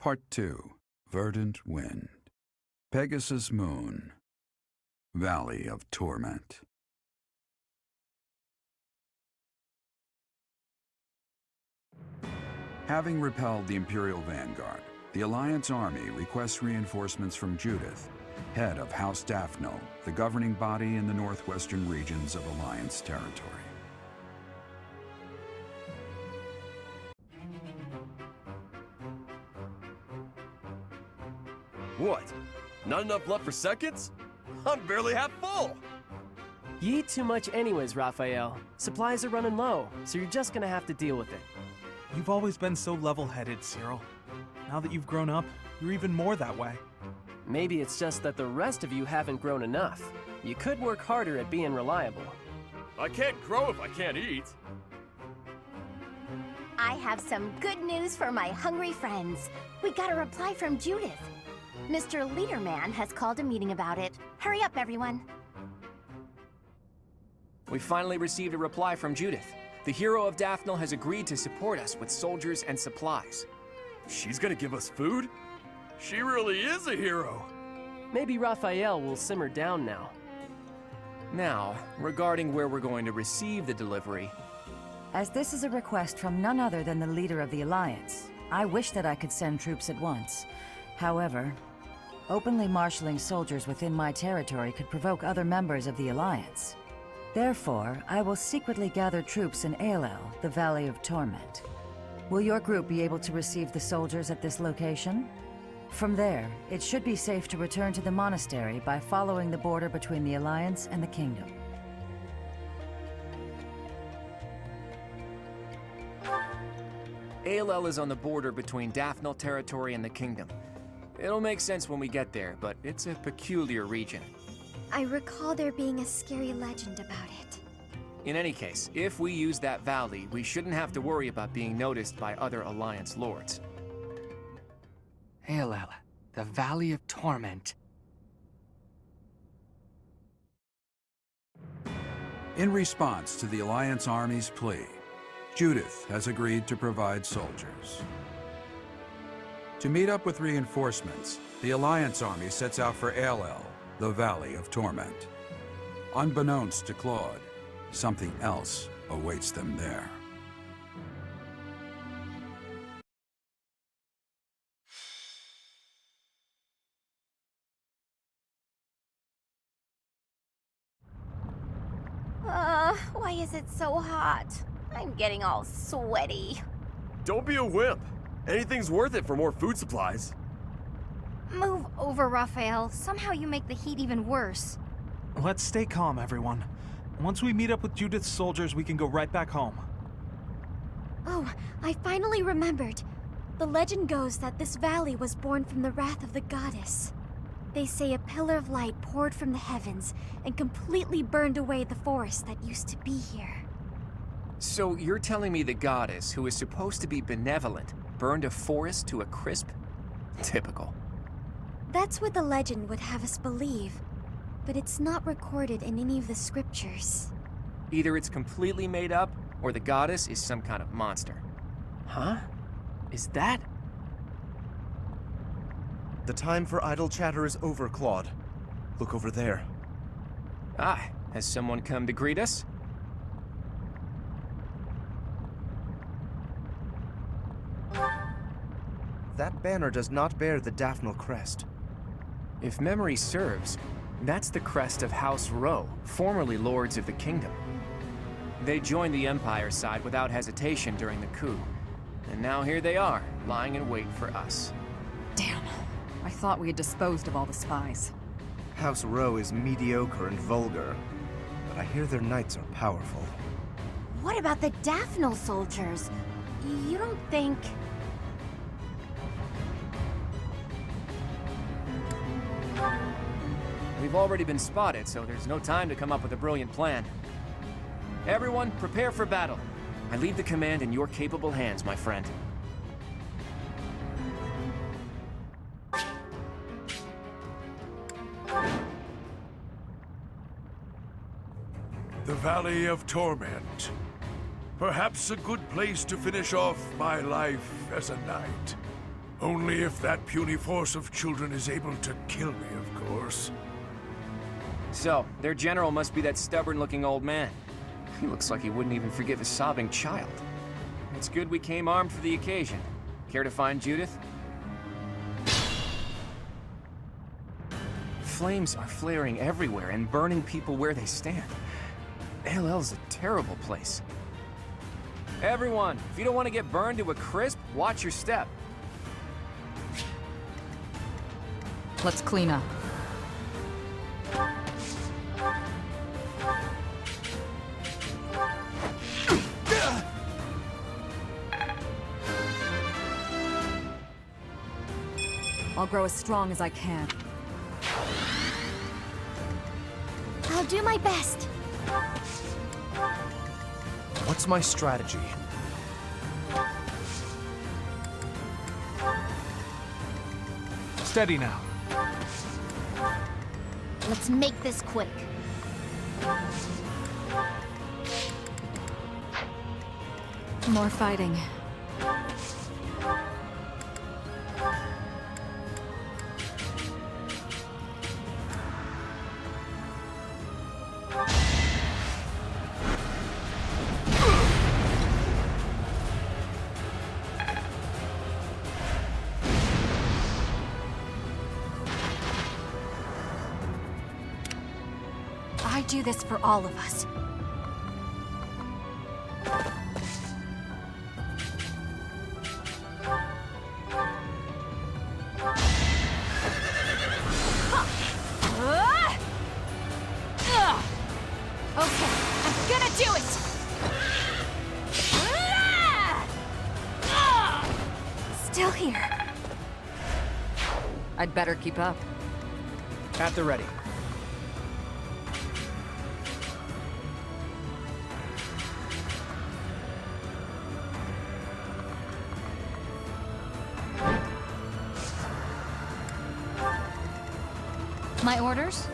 Part 2. Verdant Wind. Pegasus Moon. Valley of Torment. Having repelled the Imperial Vanguard, the Alliance army requests reinforcements from Judith, head of House Daphnel, the governing body in the northwestern regions of Alliance territory. What? Not enough left for seconds? I'm barely half full! You eat too much anyways, Raphael. Supplies are running low, so you're just gonna have to deal with it. You've always been so level-headed, Cyril. Now that you've grown up, you're even more that way. Maybe it's just that the rest of you haven't grown enough. You could work harder at being reliable. I can't grow if I can't eat. I have some good news for my hungry friends. We got a reply from Judith. Mr. Leaderman has called a meeting about it. Hurry up, everyone. We finally received a reply from Judith. The hero of Daphnel has agreed to support us with soldiers and supplies. She's gonna give us food? She really is a hero. Maybe Raphael will simmer down now. Now, regarding where we're going to receive the delivery. As this is a request from none other than the leader of the Alliance, I wish that I could send troops at once. However, openly marshaling soldiers within my territory could provoke other members of the Alliance. Therefore, I will secretly gather troops in Emblem, the Valley of Torment. Will your group be able to receive the soldiers at this location? From there, it should be safe to return to the monastery by following the border between the Alliance and the Kingdom. Emblem is on the border between Daphnel territory and the Kingdom. It'll make sense when we get there, but it's a peculiar region. I recall there being a scary legend about it. In any case, if we use that valley, we shouldn't have to worry about being noticed by other Alliance lords. Emblem, the Valley of Torment. In response to the Alliance Army's plea, Judith has agreed to provide soldiers. To meet up with reinforcements, the Alliance Army sets out for Emblem, the Valley of Torment. Unbeknownst to Claude, something else awaits them there. Why is it so hot? I'm getting all sweaty. Don't be a wimp. Anything's worth it for more food supplies. Move over, Raphael. Somehow you make the heat even worse. Let's stay calm, everyone. Once we meet up with Judith's soldiers, we can go right back home. Oh, I finally remembered. The legend goes that this valley was born from the wrath of the goddess. They say a pillar of light poured from the heavens and completely burned away the forest that used to be here. So you're telling me the goddess, who is supposed to be benevolent, burned a forest to a crisp? Typical. That's what the legend would have us believe, but it's not recorded in any of the scriptures. Either it's completely made up, or the goddess is some kind of monster. Huh? Is that? The time for idle chatter is over, Claude. Look over there. Ah, has someone come to greet us? That banner does not bear the Daphnel crest. If memory serves, that's the crest of House Rowe, formerly Lords of the Kingdom. They joined the Empire side without hesitation during the coup, and now here they are, lying in wait for us. Damn. I thought we had disposed of all the spies. House Rowe is mediocre and vulgar, but I hear their knights are powerful. What about the Daphnel soldiers? You don't think... We've already been spotted, so there's no time to come up with a brilliant plan. Everyone, prepare for battle. I leave the command in your capable hands, my friend. The Valley of Torment. Perhaps a good place to finish off my life as a knight. Only if that puny force of children is able to kill me, of course. So, their general must be that stubborn-looking old man. He looks like he wouldn't even forgive a sobbing child. It's good we came armed for the occasion. Care to find Judith? Flames are flaring everywhere and burning people where they stand. LL's a terrible place. Everyone, if you don't want to get burned to a crisp, watch your step. Let's clean up. I'll grow as strong as I can. I'll do my best. What's my strategy? Steady now. Let's make this quick. More fighting. I do this for all of us. Okay, I'm gonna do it! Still here. I'd better keep up. At the ready. My orders?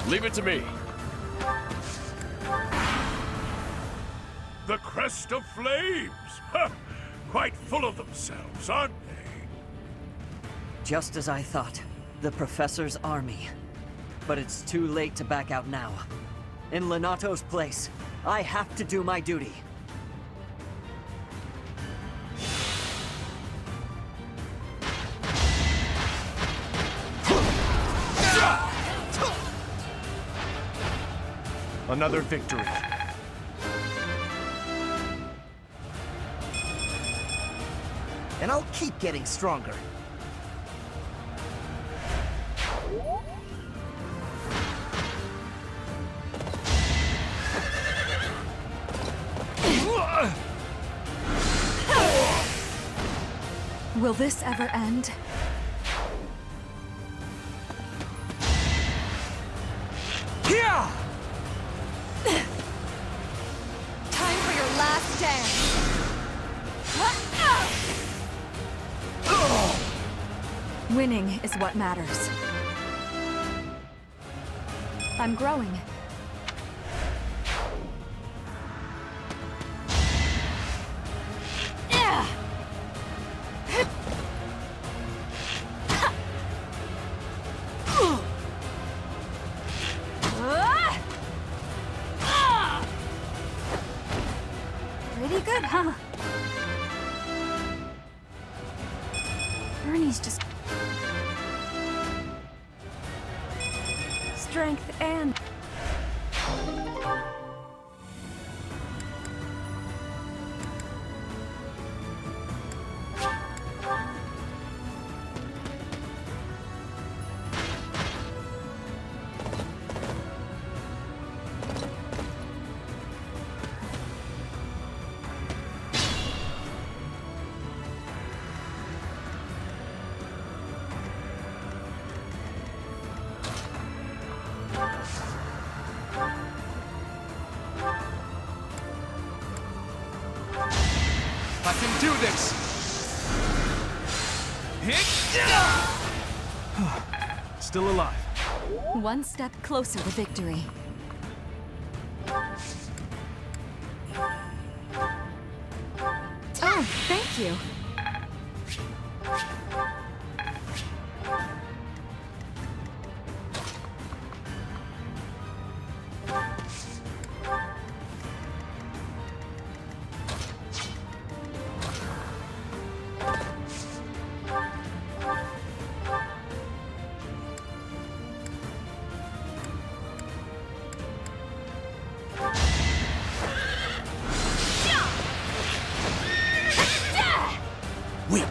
Leave it to me. The Crest of Flames! Ha! Quite full of themselves, aren't they? Just as I thought. The Professor's army. But it's too late to back out now. In Lenato's place, I have to do my duty. Another victory. And I'll keep getting stronger. Will this ever end? Yeah! Time for your last dance. Winning is what matters. I'm growing. Pretty good, huh? Ernie's just... strength and... I can do this! Still alive. One step closer to victory. Oh, thank you. Weak.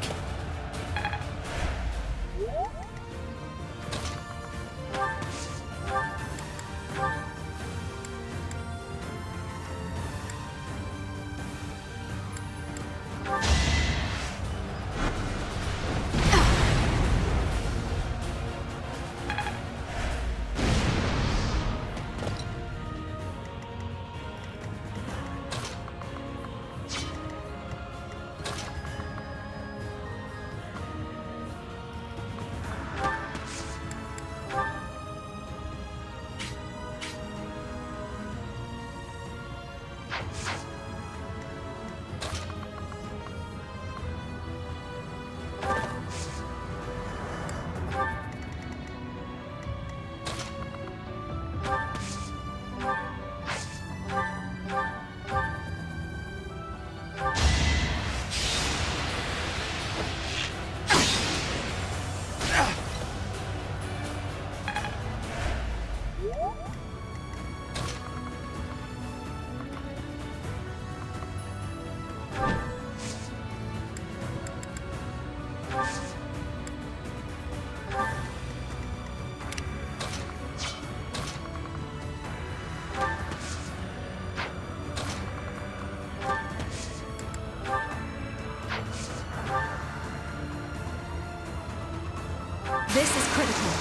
This is critical.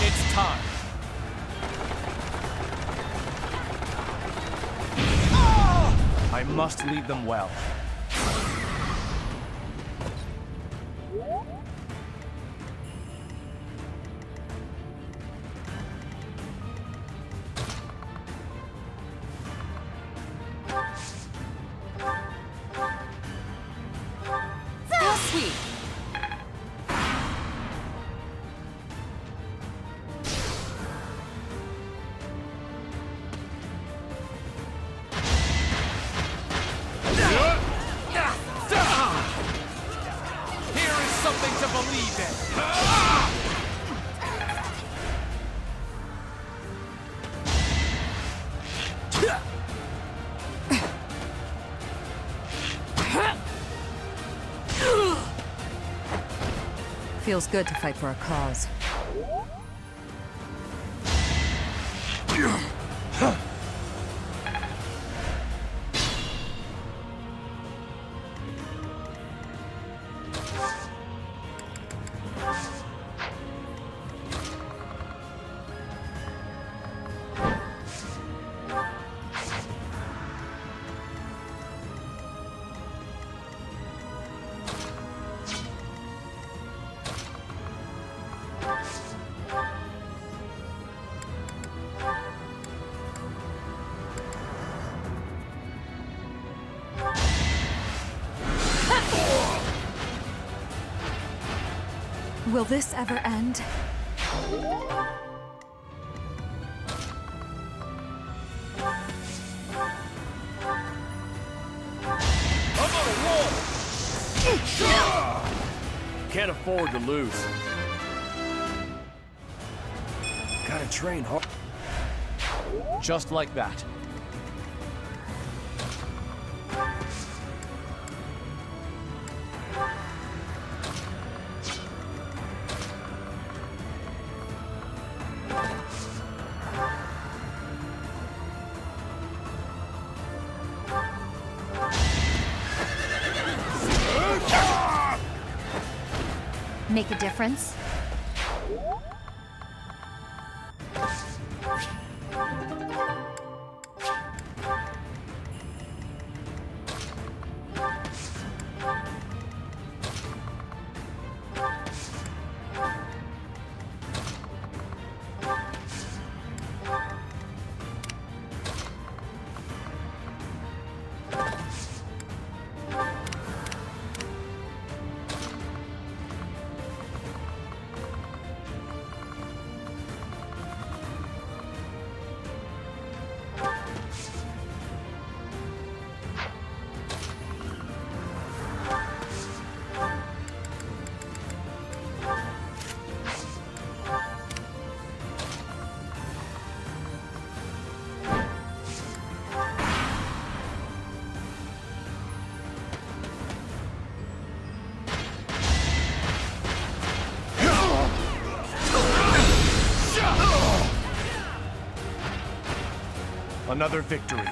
It's time. I must lead them well. How sweet. Here is something to believe in. Feels good to fight for a cause. Will this ever end? I'm on a roll! Can't afford to lose. Gotta train hard. Just like that. Make a difference? Another victory.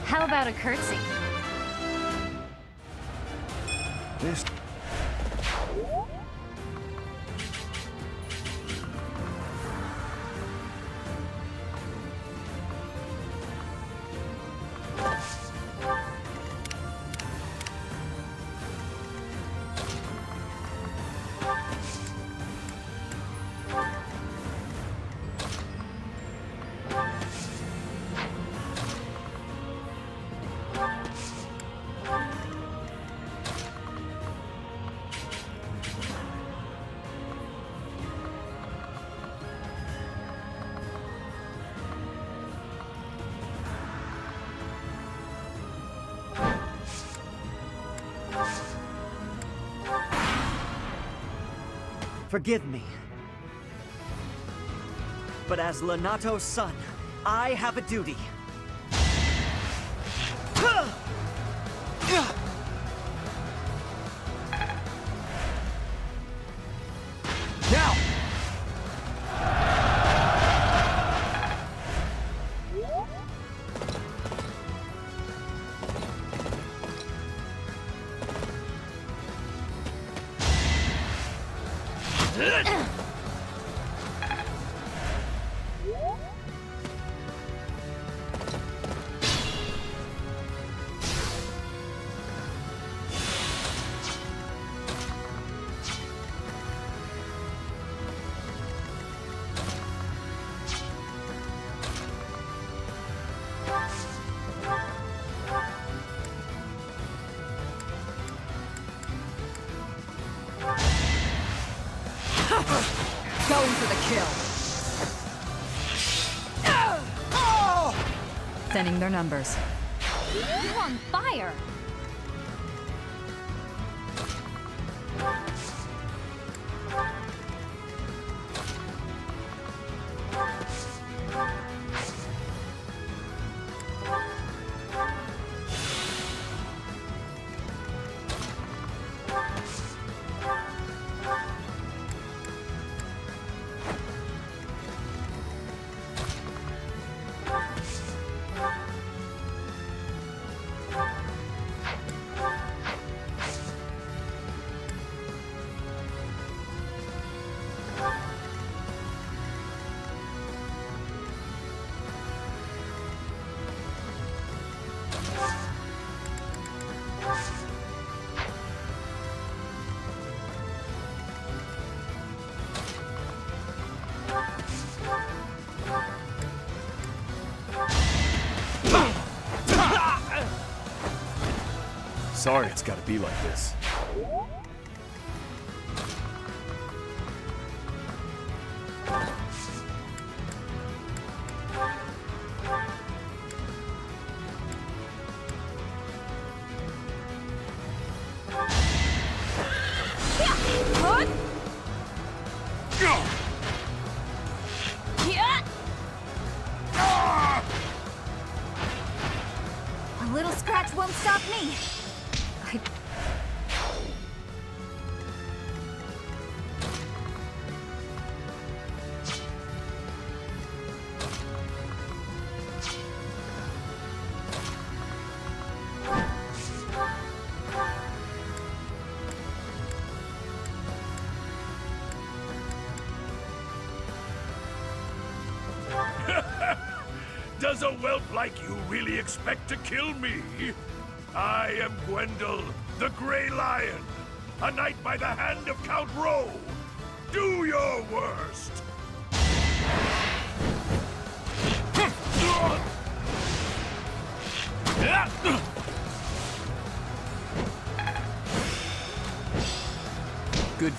How about a curtsy? This... Forgive me. But as Lonato's son, I have a duty. Now! Going for the kill. Thinning their numbers. You're on fire! Sorry it's gotta be like this. A little scratch won't stop me. Does a whelp like you really expect to kill me? I am Gwendol, the Grey Lion, a knight by the hand of Count Rowe. Do your worst! Good.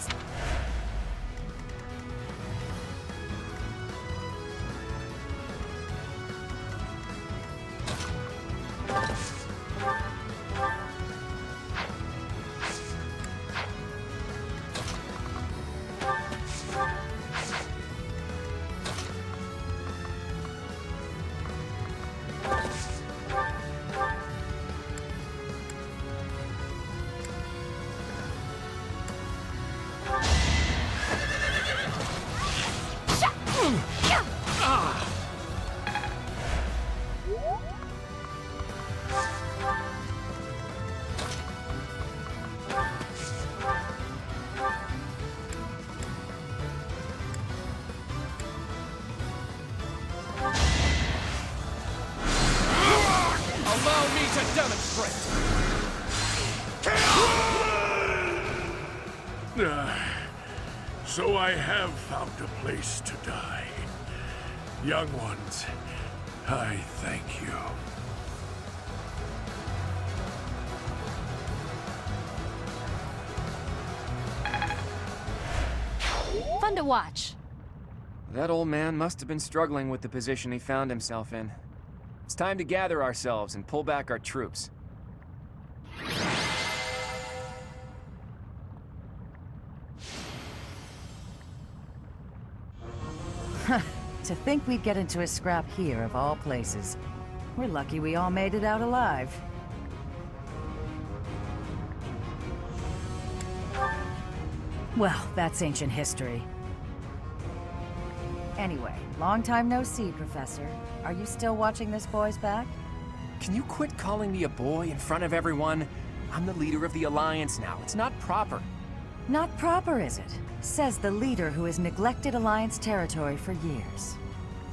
Allow me to demonstrate! So I have found a place to die. Young ones, I thank you. Fun to watch. That old man must have been struggling with the position he found himself in. It's time to gather ourselves and pull back our troops. To think we'd get into a scrap here, of all places. We're lucky we all made it out alive. Well, that's ancient history. Anyway, long time no see, Professor. Are you still watching this boy's back? Can you quit calling me a boy in front of everyone? I'm the leader of the Alliance now. It's not proper. Not proper, is it? Says the leader who has neglected Alliance territory for years.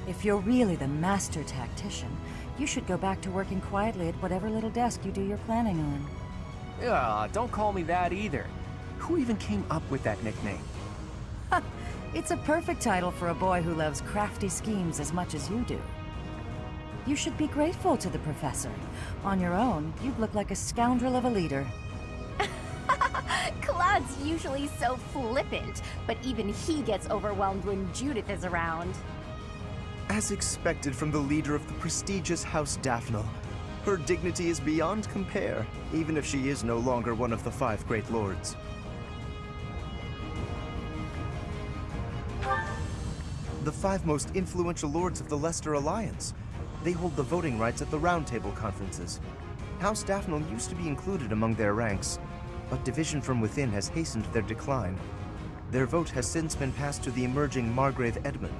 If you're really the master tactician, you should go back to working quietly at whatever little desk you do your planning on. Don't call me that either. Who even came up with that nickname? It's a perfect title for a boy who loves crafty schemes as much as you do. You should be grateful to the professor. On your own, you'd look like a scoundrel of a leader. Claude's usually so flippant, but even he gets overwhelmed when Judith is around. As expected from the leader of the prestigious House Daphne, her dignity is beyond compare, even if she is no longer one of the 5 great lords. The 5 most influential lords of the Leicester Alliance. They hold the voting rights at the Round Table conferences. House Daphne used to be included among their ranks, but division from within has hastened their decline. Their vote has since been passed to the emerging Margrave Edmund.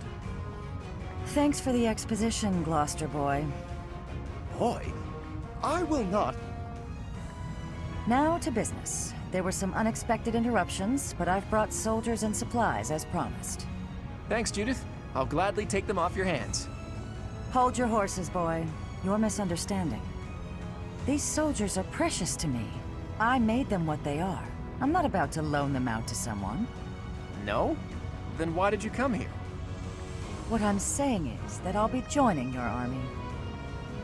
Thanks for the exposition, Gloucester boy. Boy? I will not. Now to business. There were some unexpected interruptions, but I've brought soldiers and supplies as promised. Thanks, Judith. I'll gladly take them off your hands. Hold your horses, boy. You're misunderstanding. These soldiers are precious to me. I made them what they are. I'm not about to loan them out to someone. No? Then why did you come here? What I'm saying is that I'll be joining your army.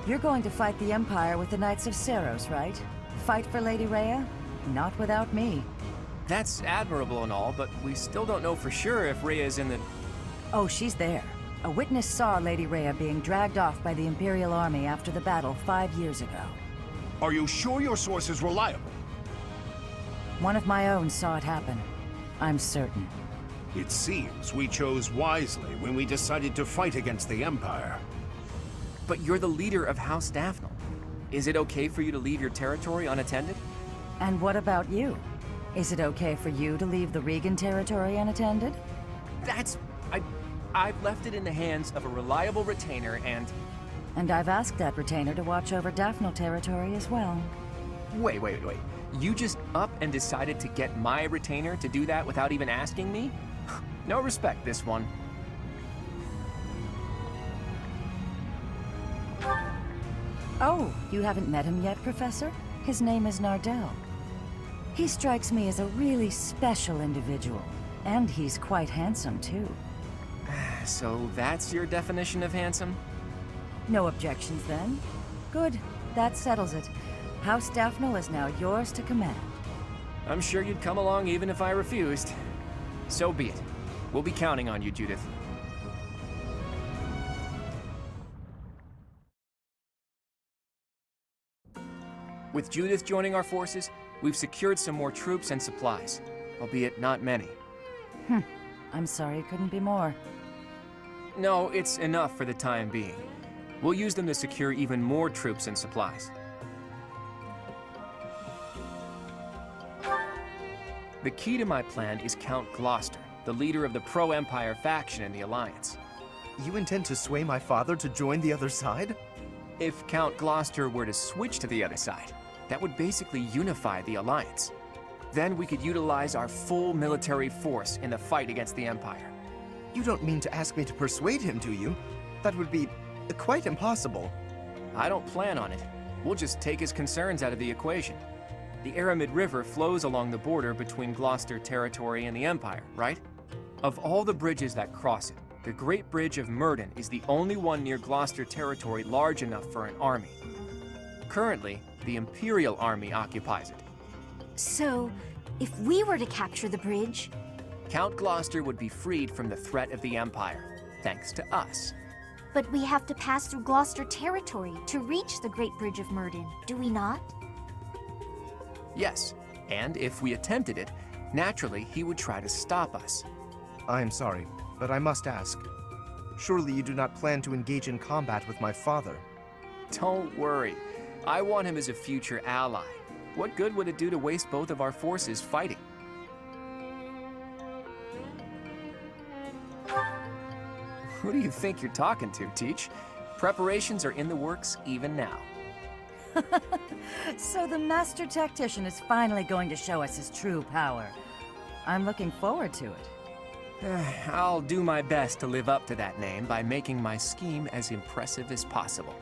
You're going to fight the Empire with the Knights of Seiros, right? Fight for Lady Rhea? Not without me. That's admirable and all, but we still don't know for sure if Rhea is in the... Oh, she's there. A witness saw Lady Rhea being dragged off by the Imperial Army after the battle 5 years ago. Are you sure your source is reliable? One of my own saw it happen. I'm certain. It seems we chose wisely when we decided to fight against the Empire. But you're the leader of House Daphne. Is it okay for you to leave your territory unattended? And what about you? Is it okay for you to leave the Regan territory unattended? I've left it in the hands of a reliable retainer and... And I've asked that retainer to watch over Daphne territory as well. Wait. You just up and decided to get my retainer to do that without even asking me? No respect, this one. Oh, you haven't met him yet, Professor? His name is Nardell. He strikes me as a really special individual. And he's quite handsome, too. So that's your definition of handsome? No objections, then? Good. That settles it. House Daphne is now yours to command. I'm sure you'd come along even if I refused. So be it. We'll be counting on you, Judith. With Judith joining our forces, we've secured some more troops and supplies, albeit not many. I'm sorry it couldn't be more. No, it's enough for the time being. We'll use them to secure even more troops and supplies. The key to my plan is Count Gloucester, the leader of the pro-Empire faction in the Alliance. You intend to sway my father to join the other side? If Count Gloucester were to switch to the other side, that would basically unify the Alliance. Then we could utilize our full military force in the fight against the Empire. You don't mean to ask me to persuade him, do you? That would be quite impossible. I don't plan on it. We'll just take his concerns out of the equation. The Aramid River flows along the border between Gloucester territory and the Empire, right? Of all the bridges that cross it, the Great Bridge of Murden is the only one near Gloucester territory large enough for an army. Currently, the Imperial Army occupies it. So, if we were to capture the bridge... Count Gloucester would be freed from the threat of the Empire, thanks to us. But we have to pass through Gloucester territory to reach the Great Bridge of Murden, do we not? Yes, and if we attempted it, naturally he would try to stop us. I am sorry, but I must ask. Surely you do not plan to engage in combat with my father? Don't worry. I want him as a future ally. What good would it do to waste both of our forces fighting? Who do you think you're talking to, Teach? Preparations are in the works even now. So the Master Tactician is finally going to show us his true power. I'm looking forward to it. I'll do my best to live up to that name by making my scheme as impressive as possible.